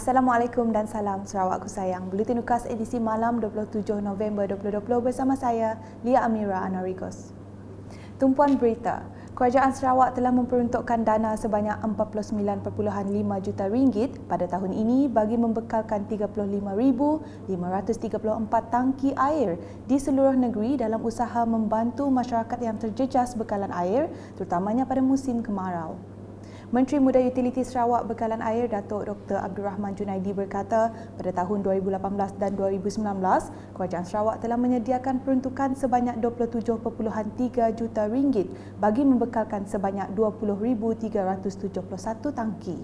Assalamualaikum dan salam Sarawakku sayang. Buletin UKAS edisi malam 27 November 2020 bersama saya, Lia Amira Anarigos. Tumpuan berita, Kerajaan Sarawak telah memperuntukkan dana sebanyak 49.5 juta ringgit pada tahun ini bagi membekalkan 35,534 tangki air di seluruh negeri dalam usaha membantu masyarakat yang terjejas bekalan air, terutamanya pada musim kemarau. Menteri Muda Utiliti Sarawak Bekalan Air Datuk Dr. Abdul Rahman Junaidi berkata pada tahun 2018 dan 2019, Kerajaan Sarawak telah menyediakan peruntukan sebanyak 27.3 juta ringgit bagi membekalkan sebanyak 20,371 tangki.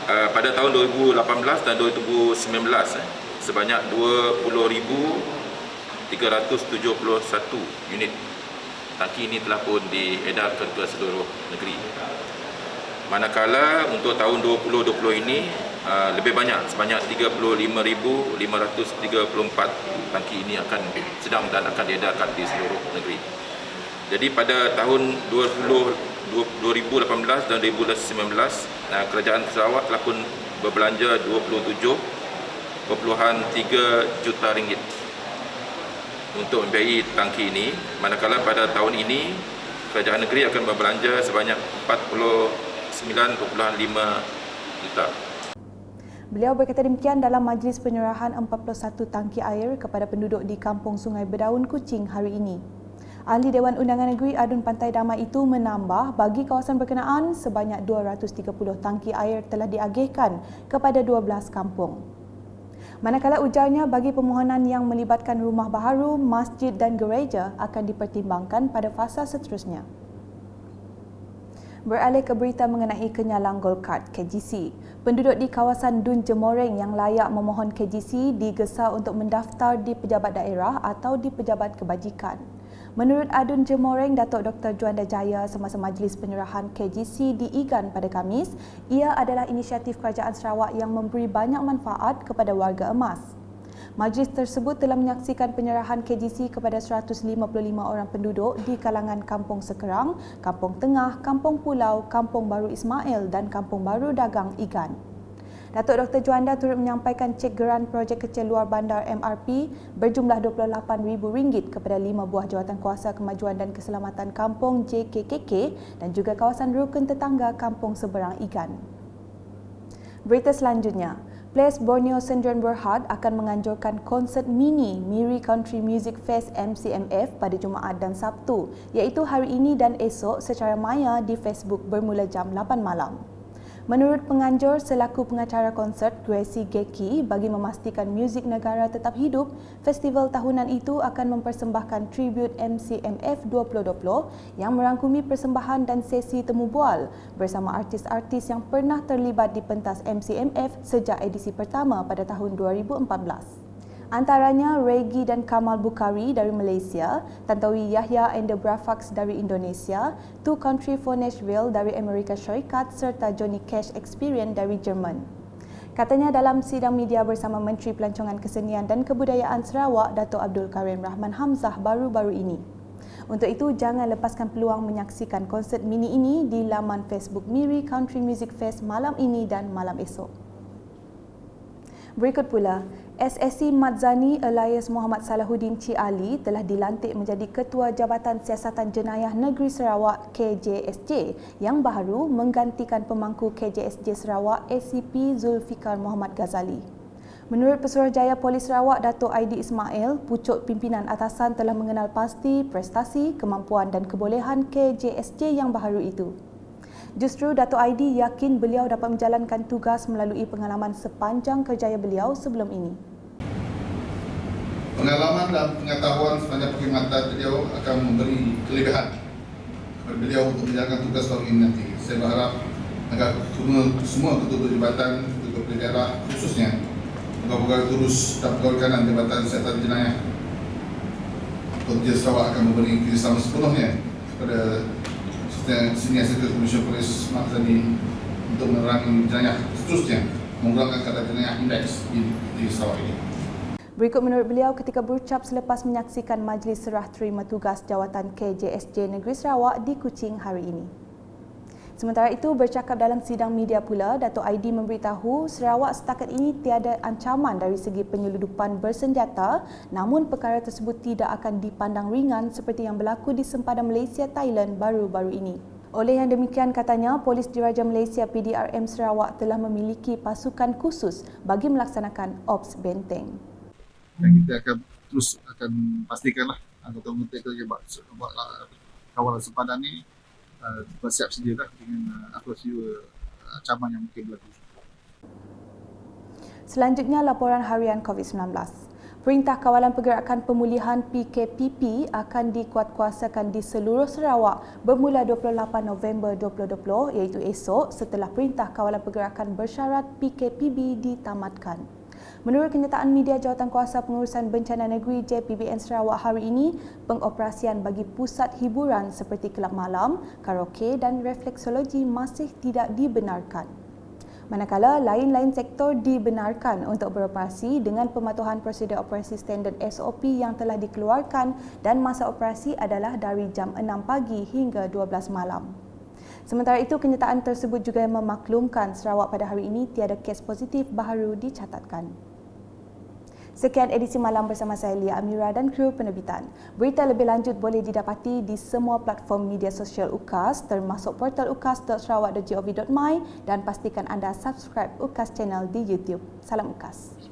Pada tahun 2018 dan 2019, sebanyak 20,371 unit tangki ini telah pun diedarkan ke seluruh negeri. Manakala untuk tahun 2020 ini lebih banyak, sebanyak 35,534 tangki ini akan sedang dan akan diedarkan di seluruh negeri. Jadi pada tahun 2018 dan 2019, Kerajaan Sarawak telah pun berbelanja 27.3 juta ringgit untuk membiayai tangki ini. Manakala pada tahun ini, Kerajaan Negeri akan berbelanja sebanyak 49.5 juta. Beliau berkata demikian dalam majlis penyerahan 41 tangki air kepada penduduk di Kampung Sungai Berdaun, Kuching hari ini. Ahli Dewan Undangan Negeri Adun Pantai Damai itu menambah bagi kawasan berkenaan sebanyak 230 tangki air telah diagihkan kepada 12 kampung. Manakala ujarnya bagi permohonan yang melibatkan rumah baharu, masjid dan gereja akan dipertimbangkan pada fasa seterusnya. Beralih ke berita mengenai kenyalang Gold Card KGC. Penduduk di kawasan Dun Jemoreng yang layak memohon KGC digesa untuk mendaftar di pejabat daerah atau di pejabat kebajikan. Menurut Adun Jemoreng, Datuk Dr. Juanda Jaya semasa majlis penyerahan KGC di Igan pada Khamis, ia adalah inisiatif Kerajaan Sarawak yang memberi banyak manfaat kepada warga emas. Majlis tersebut telah menyaksikan penyerahan KGC kepada 155 orang penduduk di kalangan Kampung Sekerang, Kampung Tengah, Kampung Pulau, Kampung Baru Ismail dan Kampung Baru Dagang Igan. Datuk Dr. Juanda turut menyampaikan cek geran projek kecil luar bandar MRP berjumlah RM28,000 kepada 5 buah Jawatankuasa Kemajuan dan Keselamatan Kampung JKKK dan juga kawasan rukun tetangga Kampung Seberang Igan. Berita selanjutnya, Players Borneo Sendirian Berhad akan menganjurkan konsert mini Miri Country Music Fest MCMF pada Jumaat dan Sabtu, iaitu hari ini dan esok secara maya di Facebook bermula jam 8 malam. Menurut penganjur selaku pengacara konsert Gracie Geki, bagi memastikan muzik negara tetap hidup, festival tahunan itu akan mempersembahkan tribute MCMF 2020 yang merangkumi persembahan dan sesi temu bual bersama artis-artis yang pernah terlibat di pentas MCMF sejak edisi pertama pada tahun 2014. Antaranya Regi dan Kamal Bukhari dari Malaysia, Tantowi Yahya and the Brafax dari Indonesia, Two Country for Nashville dari Amerika Syarikat serta Johnny Cash Experience dari Jerman. Katanya dalam sidang media bersama Menteri Pelancongan Kesenian dan Kebudayaan Sarawak, Datuk Abdul Karim Rahman Hamzah baru-baru ini. Untuk itu, jangan lepaskan peluang menyaksikan konsert mini ini di laman Facebook Miri Country Music Fest malam ini dan malam esok. Berikut pula, SSC Madzani Elias Muhammad Salahuddin Cik Ali telah dilantik menjadi Ketua Jabatan Siasatan Jenayah Negeri Sarawak KJSJ yang baru menggantikan pemangku KJSJ Sarawak ACP Zulfikar Muhammad Ghazali. Menurut Pesuruhjaya Polis Sarawak Datuk Aidi Ismail, pucuk pimpinan atasan telah mengenal pasti prestasi, kemampuan dan kebolehan KJSJ yang baru itu. Justru Datuk Aidi yakin beliau dapat menjalankan tugas melalui pengalaman sepanjang kerjaya beliau sebelum ini. Pengalaman dan pengetahuan sepanjang perkhidmatan beliau akan memberi kelebihan kepada beliau untuk menjalankan tugas tahun ini nanti. Saya berharap agar semua ketua jabatan, ketua daerah khususnya pegawai terus dan pegawai kanan Jabatan Siasatan Jenayah Kota Sarawak akan memberi kerjasama sepenuhnya kepada Senior Sekretari Komisi Polis Madzani untuk menerangi jenayah seterusnya, mengurangkan kadar jenayah indeks di Sarawak ini. Berikut menurut beliau ketika berucap selepas menyaksikan majlis serah terima tugas jawatan KJSJ Negeri Sarawak di Kuching hari ini. Sementara itu, bercakap dalam sidang media pula, Dato' Aidi memberitahu Sarawak setakat ini tiada ancaman dari segi penyeludupan bersenjata, namun perkara tersebut tidak akan dipandang ringan seperti yang berlaku di sempadan Malaysia-Thailand baru-baru ini. Oleh yang demikian, katanya, Polis Diraja Malaysia PDRM Sarawak telah memiliki pasukan khusus bagi melaksanakan ops benteng. Dan kita akan terus pastikanlah anggota-anggota kita buat kawalan sempadan ini bersiap sedialah dengan apabila ancaman yang mungkin berlaku. Selanjutnya, laporan harian COVID-19. Perintah Kawalan Pergerakan Pemulihan PKPP akan dikuatkuasakan di seluruh Sarawak bermula 28 November 2020 iaitu esok setelah Perintah Kawalan Pergerakan Bersyarat PKPB ditamatkan. Menurut kenyataan media Jawatankuasa Pengurusan Bencana Negeri JPBN Sarawak hari ini, pengoperasian bagi pusat hiburan seperti kelab malam, karaoke dan refleksologi masih tidak dibenarkan. Manakala lain-lain sektor dibenarkan untuk beroperasi dengan pematuhan prosedur operasi standard SOP yang telah dikeluarkan dan masa operasi adalah dari jam 6 pagi hingga 12 malam. Sementara itu, kenyataan tersebut juga memaklumkan Sarawak pada hari ini tiada kes positif baharu dicatatkan. Sekian edisi malam bersama saya Lia Amira dan kru penerbitan. Berita lebih lanjut boleh didapati di semua platform media sosial UKAS termasuk portal ukas.sarawak.gov.my dan pastikan anda subscribe UKAS channel di YouTube. Salam UKAS.